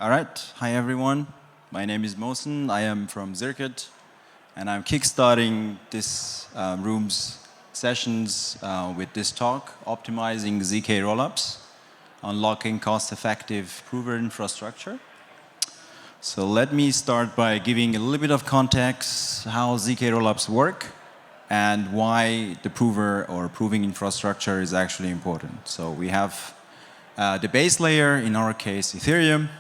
All right, hi everyone. My name is Mohsen. I am from ZK, and I'm kickstarting this room's sessions with this talk, optimizing ZK-Rollups, unlocking cost-effective prover infrastructure. So let me start by giving a little bit of context how ZK-Rollups work and why the prover or proving infrastructure is actually important. So we have the base layer, in our case Ethereum,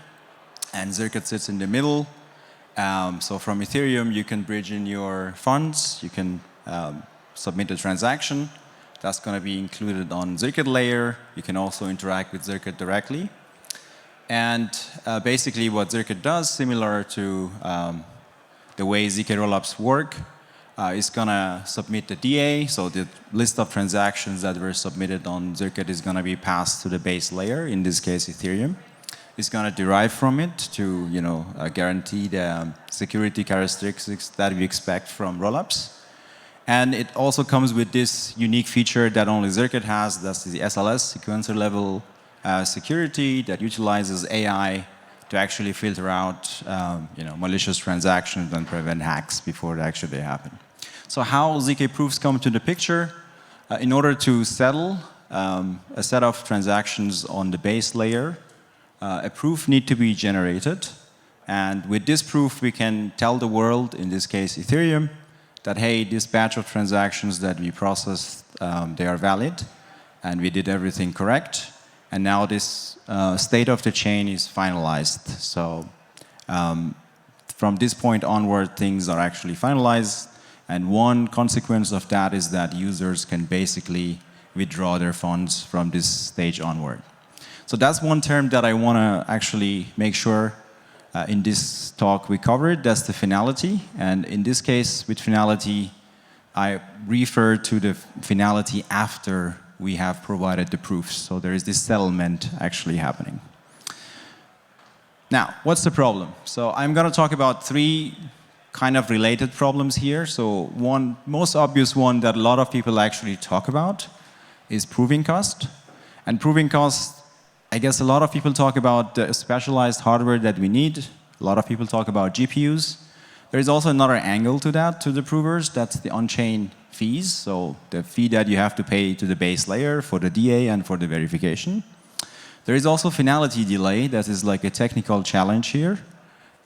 and ZK sits in the middle. So from Ethereum, you can bridge in your funds. You can submit a transaction. That's going to be included on ZK layer. You can also interact with ZK directly. And basically what ZK does, similar to the way ZK-Rollups work, is going to submit the DA. So the list of transactions that were submitted on ZK is going to be passed to the base layer, in this case Ethereum. Is going to derive from it to, guarantee the security characteristics that we expect from rollups. And it also comes with this unique feature that only ZK has. That's the SLS, sequencer level security, that utilizes AI to actually filter out, malicious transactions and prevent hacks before they actually happen. So how ZK proofs come to the picture? In order to settle a set of transactions on the base layer, a proof needs to be generated, and with this proof we can tell the world, in this case Ethereum, that hey, this batch of transactions that we processed, they are valid, and we did everything correct, and now this state of the chain is finalized. So from this point onward, things are actually finalized, and one consequence of that is that users can basically withdraw their funds from this stage onward. So that's one term that I want to actually make sure in this talk we covered. That's the finality. And in this case, with finality, I refer to the finality after we have provided the proofs. So there is this settlement actually happening. Now, what's the problem? So I'm going to talk about three kind of related problems here. So one most obvious one that a lot of people actually talk about is proving cost. And proving cost, I guess a lot of people talk about the specialized hardware that we need. A lot of people talk about GPUs. There is also another angle to that, to the provers. That's the on-chain fees. So the fee that you have to pay to the base layer for the DA and for the verification. There is also finality delay. That is like a technical challenge here.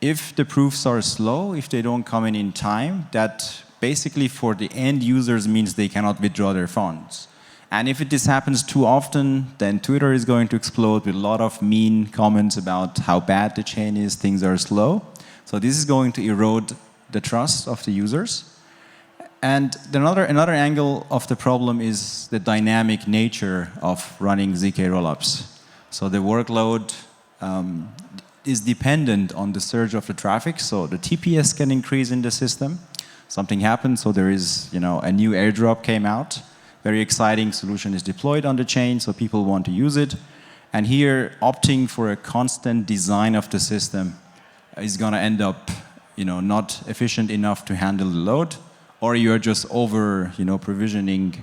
If the proofs are slow, if they don't come in time, that basically for the end users means they cannot withdraw their funds. And if this happens too often, then Twitter is going to explode with a lot of mean comments about how bad the chain is, things are slow. So this is going to erode the trust of the users. And another angle of the problem is the dynamic nature of running ZK-Rollups. So the workload is dependent on the surge of the traffic. So the TPS can increase in the system. Something happens, so there is, a new airdrop came out. Very exciting solution is deployed on the chain, so people want to use it. And here, opting for a constant design of the system is going to end up, not efficient enough to handle the load, or you're just over, provisioning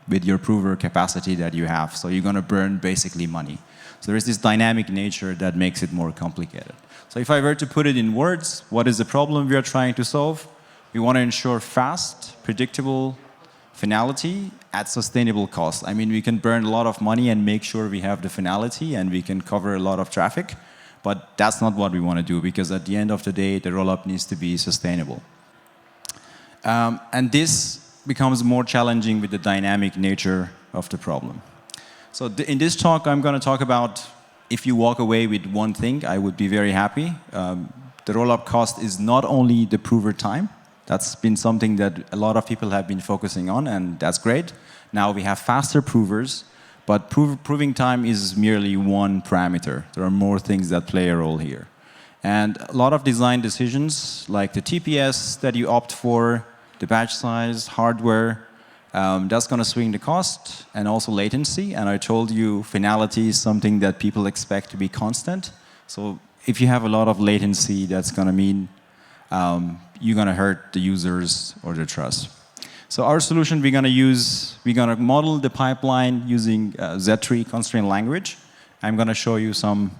with your prover capacity that you have. So you're going to burn basically money. So there is this dynamic nature that makes it more complicated. So if I were to put it in words, what is the problem we are trying to solve? We want to ensure fast, predictable finality at sustainable cost. I mean, we can burn a lot of money and make sure we have the finality and we can cover a lot of traffic, but that's not what we want to do, because at the end of the day, the rollup needs to be sustainable. And this becomes more challenging with the dynamic nature of the problem. So in this talk, I'm going to talk about, if you walk away with one thing, I would be very happy. The rollup cost is not only the prover time. That's been something that a lot of people have been focusing on, and that's great. Now we have faster provers, but proving time is merely one parameter. There are more things that play a role here. And a lot of design decisions, like the TPS that you opt for, the batch size, hardware, that's going to swing the cost, and also latency. And I told you finality is something that people expect to be constant. So if you have a lot of latency, that's going to mean you're going to hurt the users or their trust. So our solution, we're going to model the pipeline using Z3 constraint language. I'm going to show you some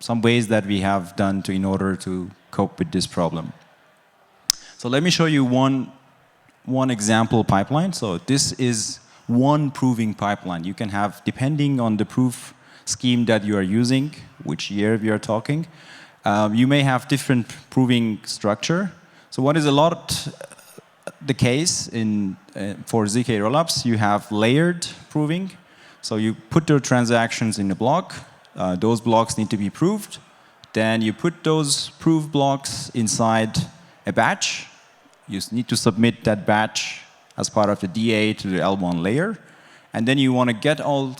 some ways that we have done in order to cope with this problem. So let me show you one example pipeline. So this is one proving pipeline. You can have, depending on the proof scheme that you are using, which year we are talking, you may have different proving structure. So what is a lot the case for ZK-Rollups, you have layered proving. So you put your transactions in a block. Those blocks need to be proved. Then you put those proof blocks inside a batch. You need to submit that batch as part of the DA to the L1 layer. And then you want to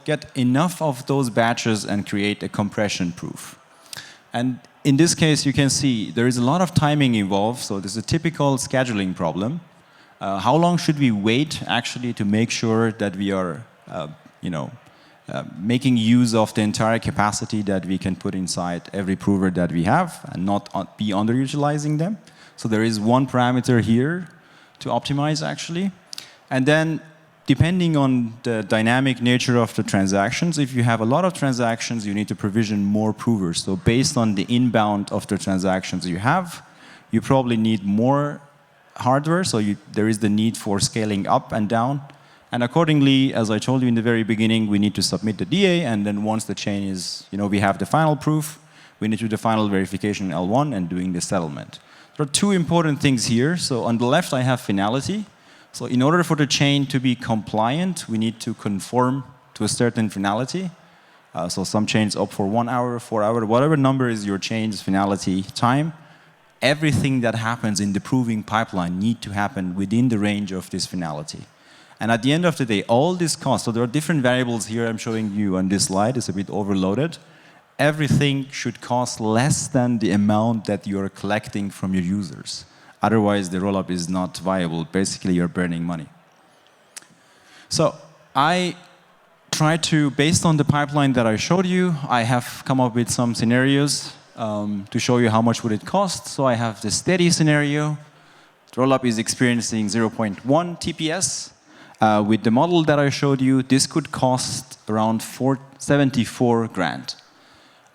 get enough of those batches and create a compression proof. And in this case, you can see there is a lot of timing involved. So this is a typical scheduling problem. How long should we wait actually to make sure that we are making use of the entire capacity that we can put inside every prover that we have and not be underutilizing them? So there is one parameter here to optimize actually. And then depending on the dynamic nature of the transactions, if you have a lot of transactions, you need to provision more provers. So based on the inbound of the transactions you have, you probably need more hardware, so there is the need for scaling up and down. And accordingly, as I told you in the very beginning, we need to submit the DA, and then once the chain is, we have the final proof, we need to do the final verification in L1 and doing the settlement. There are two important things here. So on the left, I have finality. So in order for the chain to be compliant, we need to conform to a certain finality. So some chains opt for 1 hour, 4 hours, whatever number is your chain's finality time. Everything that happens in the proving pipeline need to happen within the range of this finality. And at the end of the day, all this cost, so there are different variables here I'm showing you on this slide, it's a bit overloaded. Everything should cost less than the amount that you're collecting from your users. Otherwise, the rollup is not viable. Basically, you're burning money. So I try to, based on the pipeline that I showed you, I have come up with some scenarios to show you how much would it cost. So I have the steady scenario. The rollup is experiencing 0.1 TPS. With the model that I showed you, this could cost around 74 grand.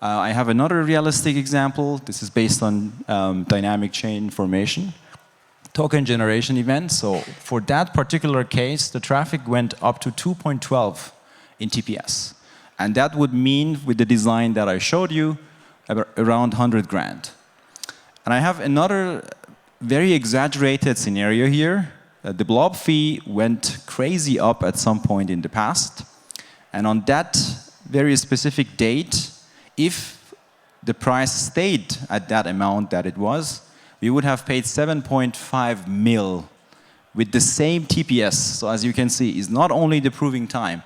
I have another realistic example. This is based on dynamic chain formation, token generation event. So for that particular case, the traffic went up to 2.12 in TPS. And that would mean, with the design that I showed you, around 100 grand. And I have another very exaggerated scenario here. The blob fee went crazy up at some point in the past. And on that very specific date, if the price stayed at that amount that it was, we would have paid 7.5 mil with the same TPS. So as you can see, it's not only the proving time.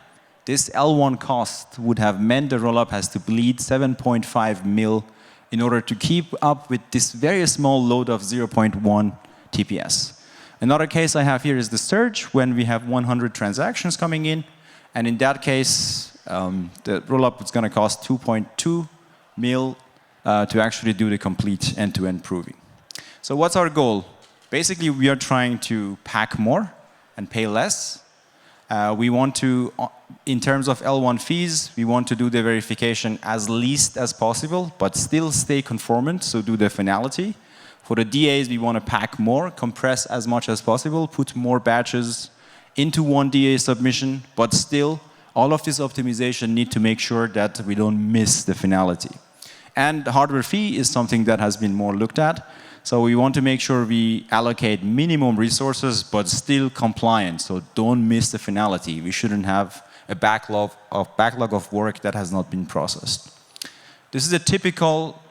This L1 cost would have meant the rollup has to bleed 7.5 mil in order to keep up with this very small load of 0.1 TPS. Another case I have here is the surge, when we have 100 transactions coming in. And in that case, the rollup is going to cost 2.2 mil to actually do the complete end-to-end proving. So what's our goal? Basically, we are trying to pack more and pay less. We want to, in terms of L1 fees, we want to do the verification as least as possible, but still stay conformant, so do the finality. For the DAs, we want to pack more, compress as much as possible, put more batches into one DA submission, but still, all of this optimization need to make sure that we don't miss the finality. And the hardware fee is something that has been more looked at. So we want to make sure we allocate minimum resources, but still compliant. So don't miss the finality. We shouldn't have a backlog of work that has not been processed. This is a typical,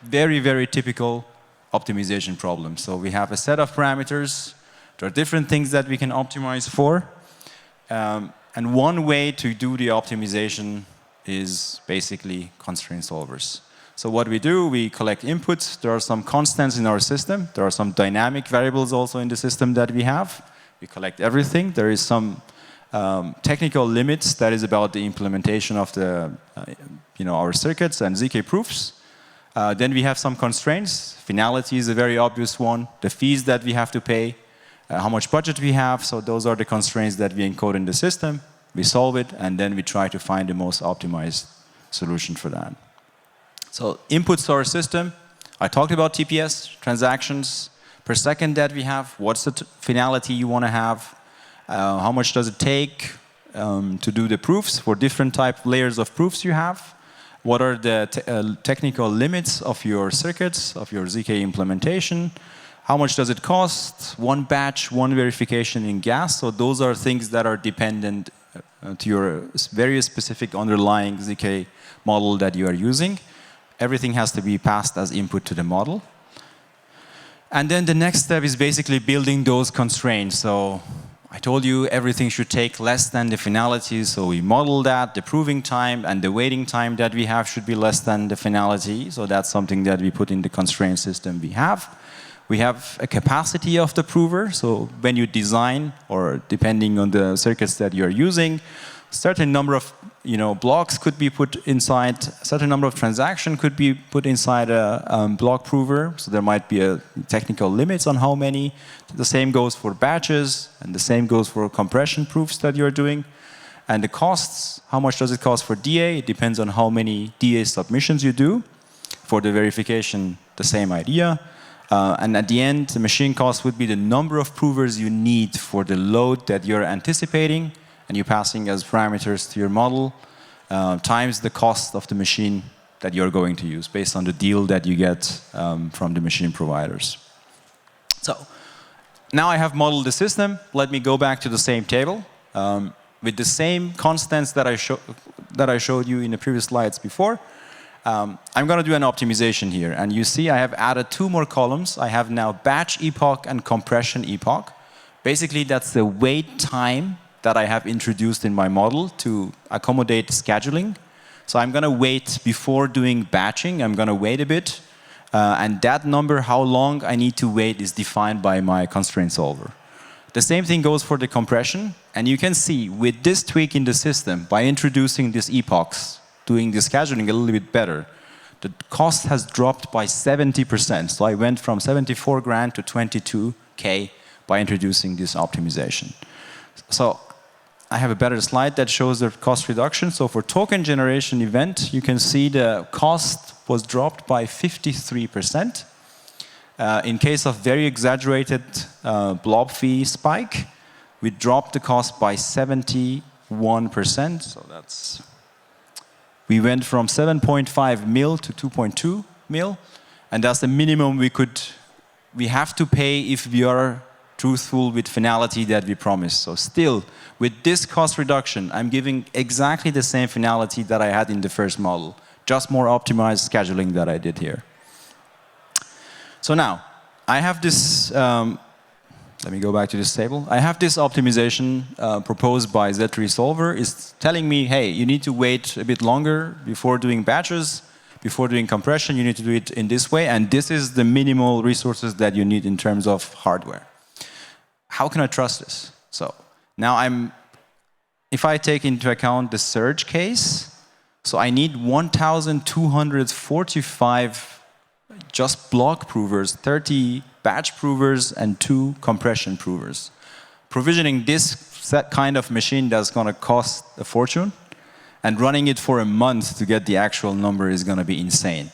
very, very typical optimization problem. So we have a set of parameters. There are different things that we can optimize for. And one way to do the optimization is basically constraint solvers. So what we do, we collect inputs. There are some constants in our system. There are some dynamic variables also in the system that we have. We collect everything. There is some technical limits that is about the implementation of the, our circuits and ZK proofs. Then we have some constraints. Finality is a very obvious one. The fees that we have to pay, how much budget we have. So those are the constraints that we encode in the system. We solve it, and then we try to find the most optimized solution for that. So inputs to our system, I talked about TPS, transactions per second that we have, what's the finality you want to have, how much does it take to do the proofs for different type layers of proofs you have, what are the technical limits of your circuits, of your ZK implementation, how much does it cost, one batch, one verification in gas. So those are things that are dependent to your very specific underlying ZK model that you are using. Everything has to be passed as input to the model. And then the next step is basically building those constraints. So I told you everything should take less than the finality, so we model that. The proving time and the waiting time that we have should be less than the finality. So that's something that we put in the constraint system we have. We have a capacity of the prover. So when you design, or depending on the circuits that you're using, certain number of blocks could be put inside, a certain number of transactions could be put inside a block prover. So there might be a technical limits on how many. The same goes for batches, and the same goes for compression proofs that you're doing. And the costs, how much does it cost for DA? It depends on how many DA submissions you do. For the verification, the same idea. And at the end, the machine cost would be the number of provers you need for the load that you're anticipating, and you're passing as parameters to your model, times the cost of the machine that you're going to use, based on the deal that you get from the machine providers. So now I have modeled the system. Let me go back to the same table with the same constants that I showed you in the previous slides before. I'm going to do an optimization here, and you see I have added 2 more columns. I have now batch epoch and compression epoch. Basically, that's the wait time that I have introduced in my model to accommodate scheduling. So I'm going to wait before doing batching. I'm going to wait a bit, and that number, how long I need to wait, is defined by my constraint solver. The same thing goes for the compression, and you can see with this tweak in the system, by introducing these epochs, doing the scheduling a little bit better, the cost has dropped by 70%. So I went from 74 grand to 22K by introducing this optimization. So I have a better slide that shows the cost reduction. So for token generation event, you can see the cost was dropped by 53%. In case of very exaggerated blob fee spike, we dropped the cost by 71%. So that's... We went from 7.5 mil to 2.2 mil, and that's the minimum we have to pay if we are truthful with finality that we promised. So still, with this cost reduction, I'm giving exactly the same finality that I had in the first model, just more optimized scheduling that I did here. So now, I have this, let me go back to this table. I have this optimization proposed by Z3Solver. It's telling me, hey, you need to wait a bit longer before doing batches, before doing compression. You need to do it in this way, and this is the minimal resources that you need in terms of hardware. How can I trust this? So now if I take into account the surge case, so I need 1,245 just block provers, 30 batch provers, and 2 compression provers. Provisioning this kind of machine that's going to cost a fortune, and running it for a month to get the actual number is going to be insane.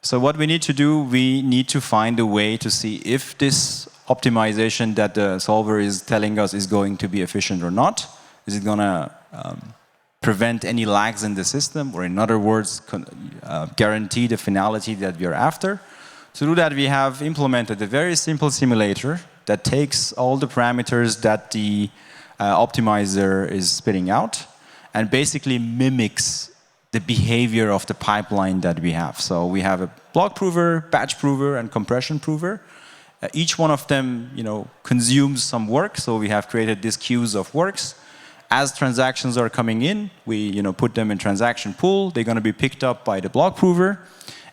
So what we need to do, we need to find a way to see if this optimization that the solver is telling us is going to be efficient or not. Is it going to prevent any lags in the system, or in other words, guarantee the finality that we are after? To do that, we have implemented a very simple simulator that takes all the parameters that the optimizer is spitting out and basically mimics the behavior of the pipeline that we have. So we have a block prover, batch prover, and compression prover. Each one of them, consumes some work. So we have created these queues of works. As transactions are coming in, we put them in transaction pool. They're going to be picked up by the block prover.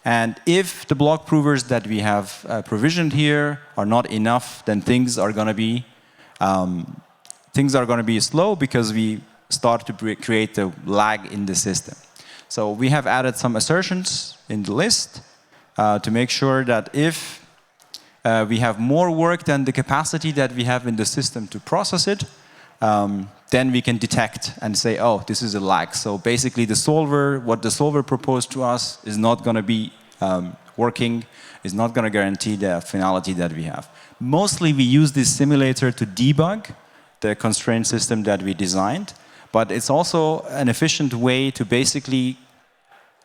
And if the block provers that we have provisioned here are not enough, then things are going to be slow, because we start to create a lag in the system. So we have added some assertions in the list to make sure that if we have more work than the capacity that we have in the system to process it, then we can detect and say, oh, this is a lag. So basically the solver, what the solver proposed to us is not going to be working, is not going to guarantee the finality that we have. Mostly we use this simulator to debug the constraint system that we designed, but it's also an efficient way to basically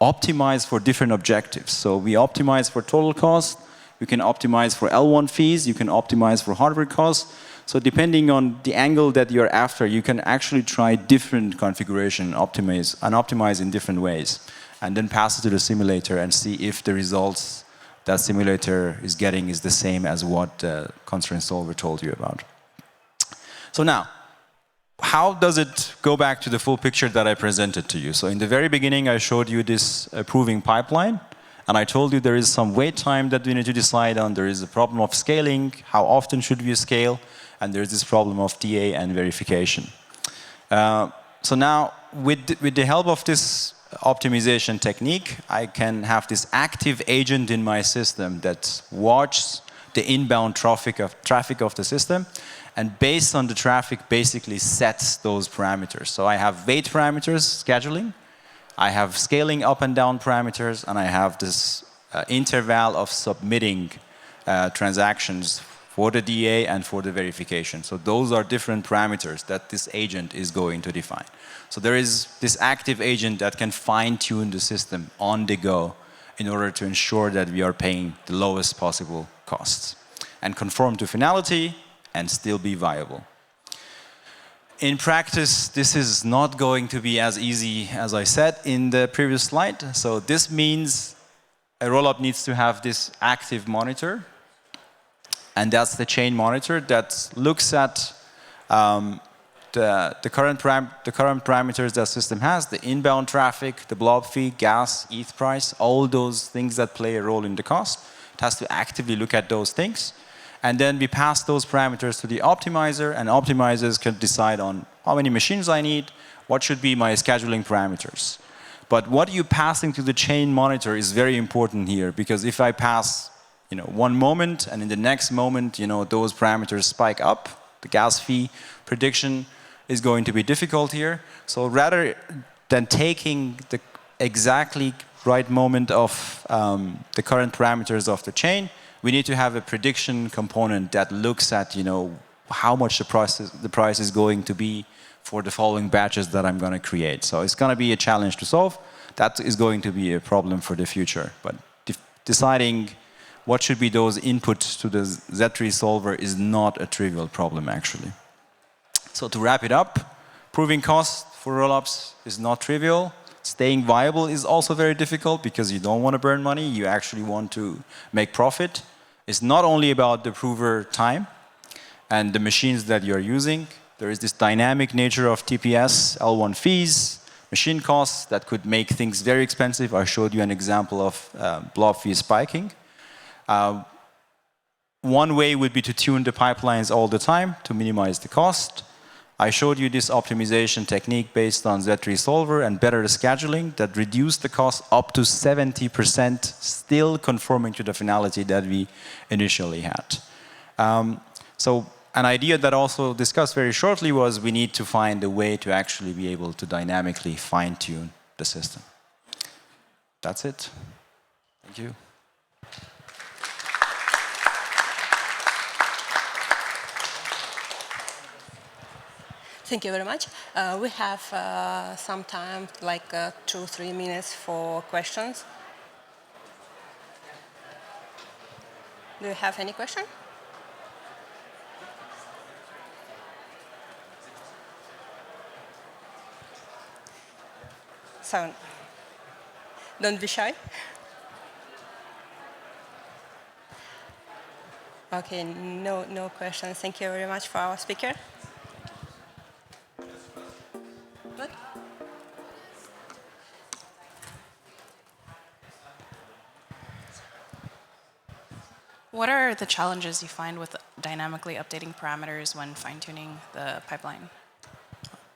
optimize for different objectives. So we optimize for total cost, you can optimize for L1 fees, you can optimize for hardware costs. So depending on the angle that you're after, you can actually try different configuration, optimize in different ways, and then pass it to the simulator and see if the results that simulator is getting is the same as what the constraint solver told you about. So now, how does it go back to the full picture that I presented to you? So in the very beginning, I showed you this proving pipeline, and I told you there is some wait time that we need to decide on. There is a problem of scaling, how often should we scale, and there's this problem of TA and verification. So now, with the help of this optimization technique, I can have this active agent in my system that watches the inbound traffic of the system, and based on the traffic, basically sets those parameters. So I have wait parameters, scheduling, I have scaling up and down parameters, and I have this interval of submitting transactions for the DA and for the verification. So those are different parameters that this agent is going to define. So there is this active agent that can fine-tune the system on the go in order to ensure that we are paying the lowest possible costs and conform to finality and still be viable. In practice, this is not going to be as easy as I said in the previous slide. So this means a rollup needs to have this active monitor, and that's the chain monitor that looks at the current parameters that system has, the inbound traffic, the blob fee, gas, ETH price, all those things that play a role in the cost. It has to actively look at those things. And then we pass those parameters to the optimizer, and optimizers can decide on how many machines I need, what should be my scheduling parameters. But what you passing to the chain monitor is very important here, because if I pass one moment, and in the next moment, those parameters spike up, the gas fee prediction is going to be difficult here. So rather than taking the exactly right moment of the current parameters of the chain, we need to have a prediction component that looks at how much the price is going to be for the following batches that I'm going to create. So it's going to be a challenge to solve. That is going to be a problem for the future. But deciding what should be those inputs to the Z3 solver is not a trivial problem, actually. So to wrap it up, proving cost for rollups is not trivial. Staying viable is also very difficult because you don't want to burn money, you actually want to make profit. It's not only about the prover time and the machines that you're using. There is this dynamic nature of TPS, L1 fees, machine costs that could make things very expensive. I showed you an example of blob fee spiking. One way would be to tune the pipelines all the time to minimize the cost. I showed you this optimization technique based on Z3 solver and better scheduling that reduced the cost up to 70%, still conforming to the finality that we initially had. So an idea that also discussed very shortly was we need to find a way to actually be able to dynamically fine-tune the system. That's it. Thank you. Thank you very much. We have some time, like 2-3 minutes for questions. Do you have any question? So, don't be shy. Okay, no questions. Thank you very much for our speaker. What? What are the challenges you find with dynamically updating parameters when fine-tuning the pipeline?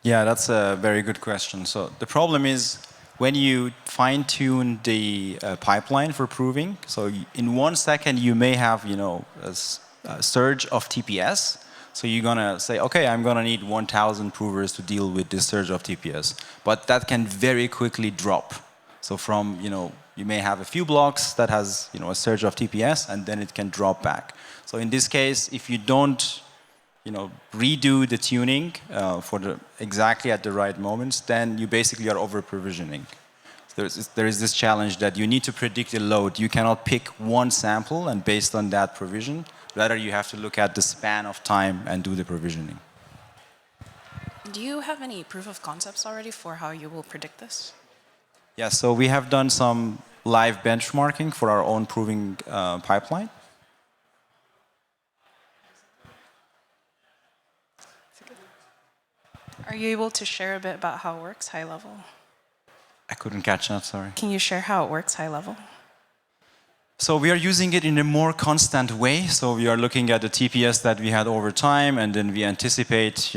Yeah, that's a very good question. So the problem is when you fine-tune the pipeline for proving, so in 1 second you may have a surge of TPS. So you're gonna say, okay, I'm gonna need 1,000 provers to deal with this surge of TPS. But that can very quickly drop. So from, you may have a few blocks that has, a surge of TPS, and then it can drop back. So in this case, if you don't, redo the tuning exactly at the right moments, then you basically are over provisioning. There is this challenge that you need to predict a load. You cannot pick one sample and based on that provision. Rather, you have to look at the span of time and do the provisioning. Do you have any proof of concepts already for how you will predict this? Yeah, so we have done some live benchmarking for our own proving pipeline. Are you able to share a bit about how it works high level? I couldn't catch that, sorry. Can you share how it works high level? So we are using it in a more constant way. So we are looking at the TPS that we had over time, and then we anticipate,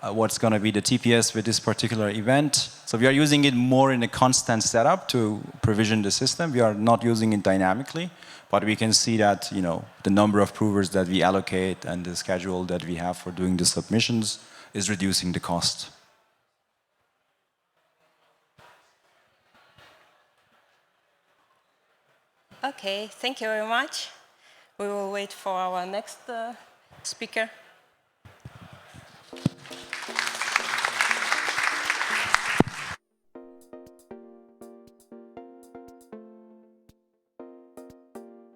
what's going to be the TPS with this particular event. So we are using it more in a constant setup to provision the system. We are not using it dynamically, but we can see that, the number of provers that we allocate and the schedule that we have for doing the submissions is reducing the cost. Okay, thank you very much. We will wait for our next speaker.